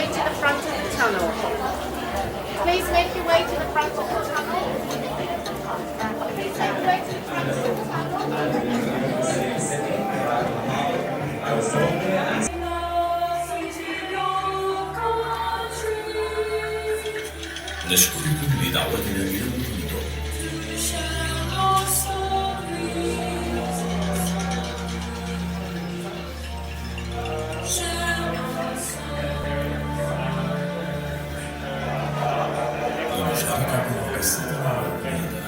way to the front of the tunnel. Please make your way to the front of the tunnel. Please make your way to the front of the tunnel. نشكركم لدعوتنا إلى المنطقة. لمشاركة قصتنا الجديدة.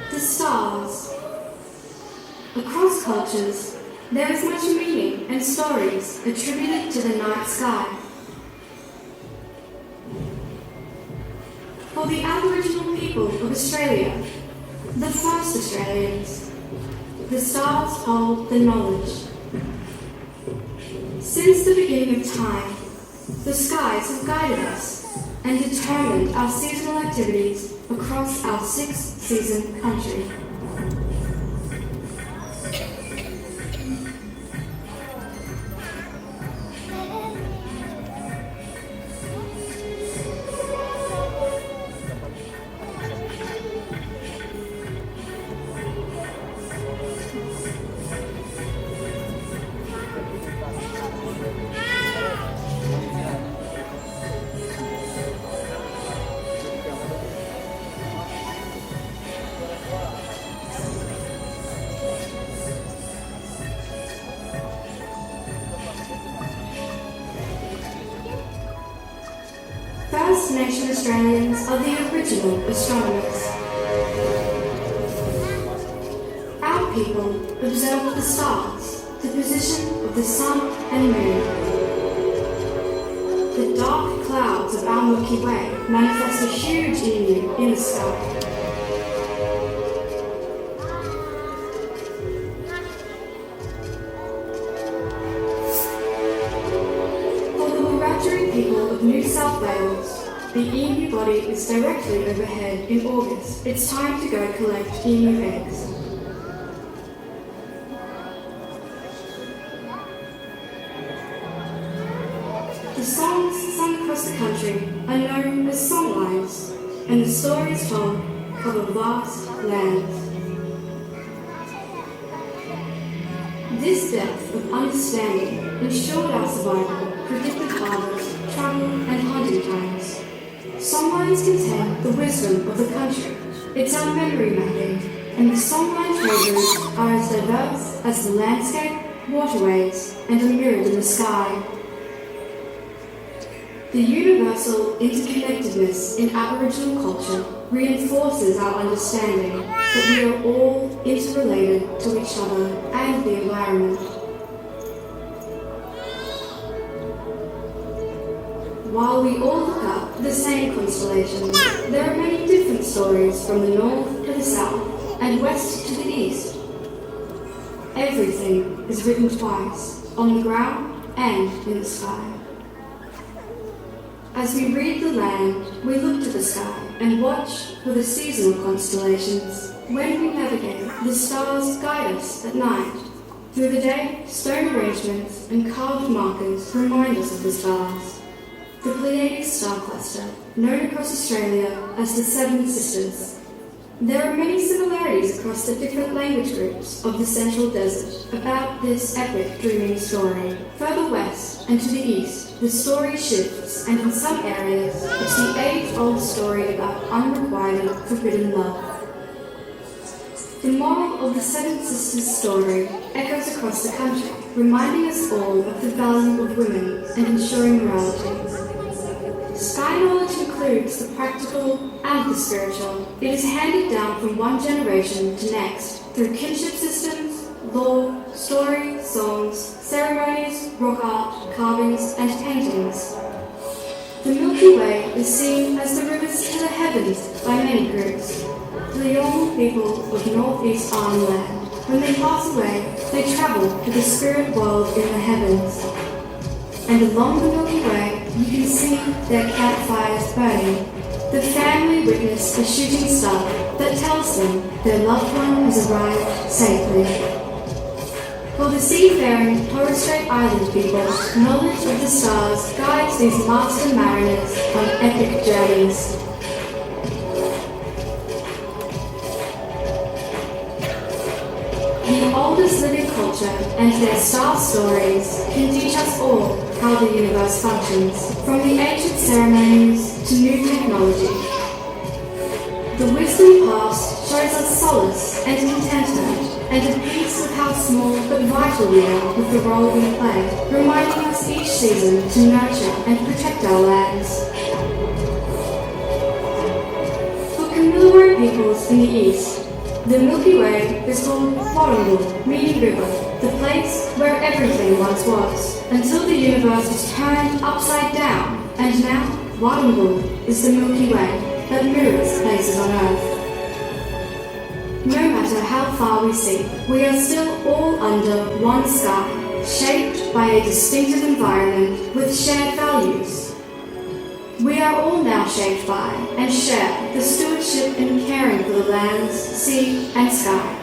The stars. Across cultures, there is much meaning and stories attributed to the night sky. For the Aboriginal people of Australia, the first Australians, the stars hold the knowledge. Since the beginning of time, the skies have guided us and determined our seasonal activities across our six-season country. First Nation Australians are the original astronomers. Our people observed the stars, the position of the sun and moon. The dark clouds of our Milky Way manifest a huge emu in the sky. People of New South Wales, the emu body is directly overhead in August. It's time to go collect emu eggs. The songs sung across the country are known as songlines, and the stories told cover vast lands. This depth of understanding ensured our survival, predicted harvest, travel and hunting times. Songlines contain the wisdom of the country. It's our memory mapping, and the songline treasures are as diverse as the landscape, waterways, and are mirrored in the sky. The universal interconnectedness in Aboriginal culture reinforces our understanding that we are all interrelated to each other and the environment. While we all look up the same constellations, there are many different stories from the north to the south and west to the east. Everything is written twice, on the ground and in the sky. As we read the land, we look to the sky and watch for the seasonal constellations. When we navigate, the stars guide us at night. Through the day, stone arrangements and carved markers remind us of the stars. The Pleiades star cluster known across Australia as the Seven Sisters. There are many similarities across the different language groups of the Central Desert about this epic dreaming story. Further west and to the east, the story shifts, and in some areas, it's the age-old story about unrequited, forbidden love. The moral of the Seven Sisters story echoes across the country, reminding us all of the value of women and ensuring morality. Sky knowledge includes the practical and the spiritual. It is handed down from one generation to next through kinship systems, lore, story, songs, ceremonies, rock art, carvings, and paintings. The Milky Way is seen as the rivers to the heavens by many groups. The young people of northeast Arnhem Land, when they pass away, they travel to the spirit world in the heavens. And along the Milky Way, you can see their campfires burning. The family witness a shooting star that tells them their loved one has arrived safely. For the seafaring Torres Strait Island people, knowledge of the stars guides these master mariners on epic journeys. The oldest living culture and their star stories can teach us all how the universe functions, from the ancient ceremonies to new technology. The wisdom past shows us solace and contentment and a piece of how small but vital we are with the role we play, reminding us each season to nurture and protect our lands. For Kamilaroi peoples in the east, the Milky Way is called Warrnambool, meaning river, the place where everything once was, until the universe was turned upside down, and now Warrnambool is the Milky Way that mirrors places on Earth. No matter how far we see, we are still all under one sky, shaped by a distinctive environment with shared values. We are all now shaped by and share the stewardship and caring for the lands, sea and sky.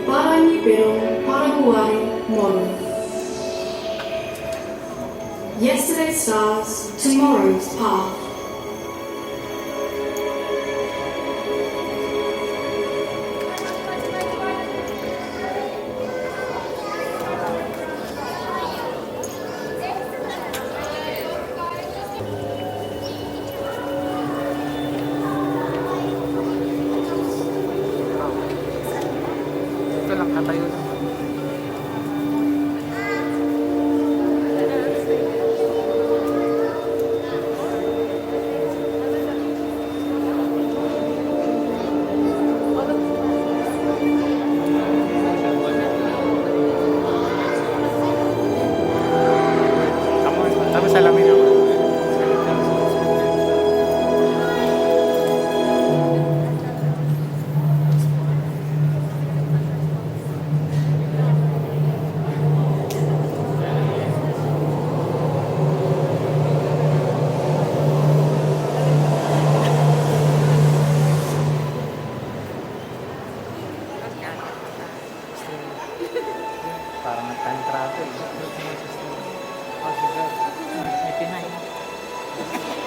Para Nibiro Paraguari Moru. Yesterday's stars, tomorrow's path.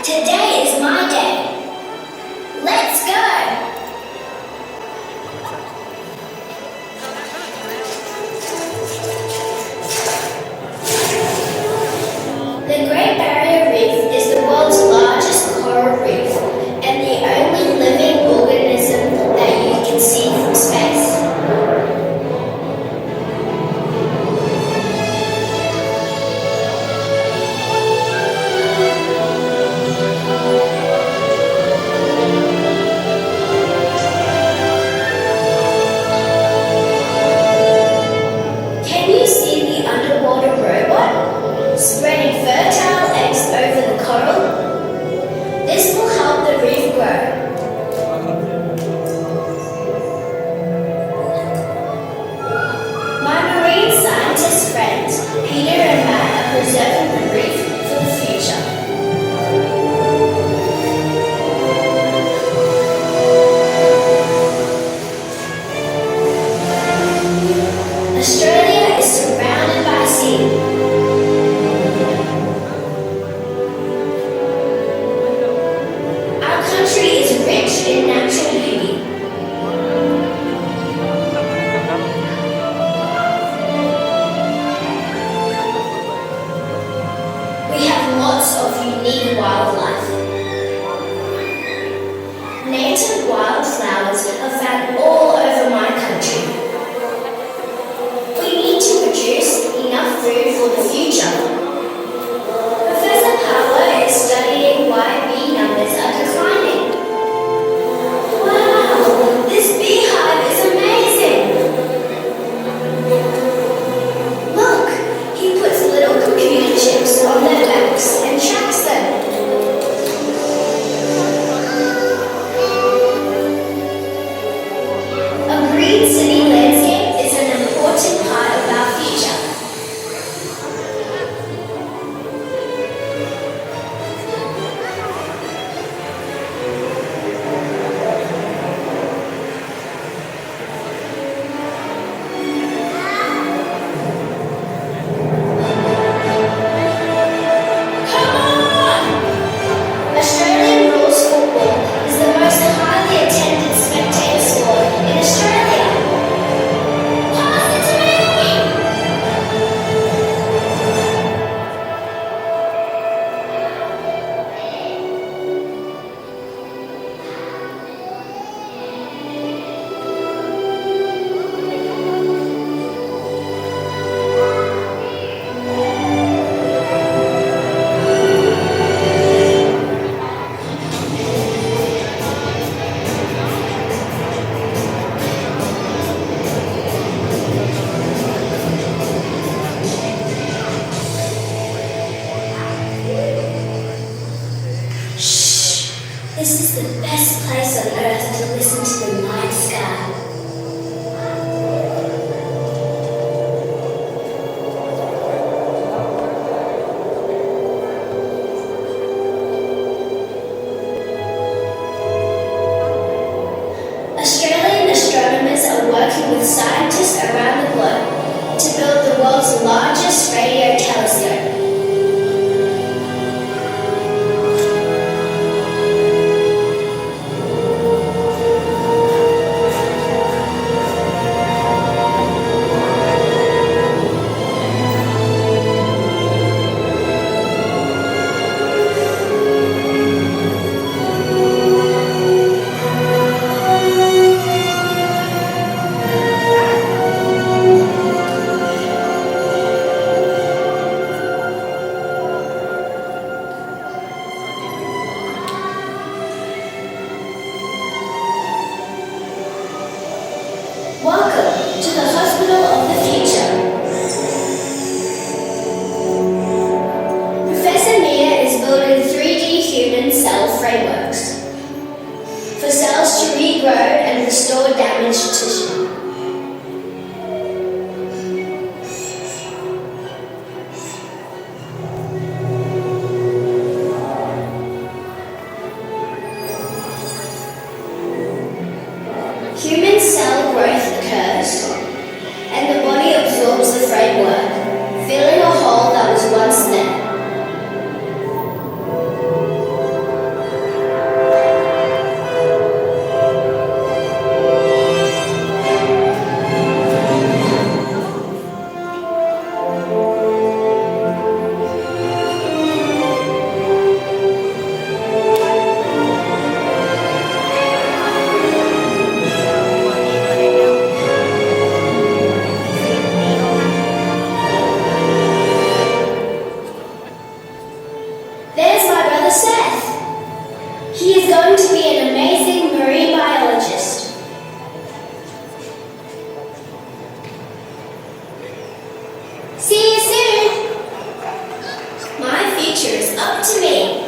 Today is my day. Let's go! The Great Barrier Reef is the world's largest coral reef and the only living organism that you can see from space. Can you see the underwater robot spreading fertile eggs over the coral? This will help the reef grow. My marine scientist friends, Peter and Matt, are preserving the reef for the future. Australia is surrounded by sea. country is rich in natural beauty. We have lots of unique wildlife. Native wildflowers are found all over my country. We need to produce enough food for the future. Professor Power is studying why bee numbers are declining. Wow, this beehive is amazing! Look, he puts little computer chips on their backs and tracks them. A green city landscape is an important part of our future. Australian rules football is the most highly attended spectator sport in Australia. Pass it to me! Shh! This is the best place on earth to listen to the night sky. Australian astronomers are working with scientists around the globe to build the world's largest radio telescope. Welcome to the Hospital of the Future. Professor Mia is building 3D human cell frameworks for cells to regrow and restore damaged tissue. Human cell growth occurs, and the body absorbs the framework, filling a hole that was once there. There's my brother Seth. He is going to be an amazing marine biologist. See you soon. My future is up to me.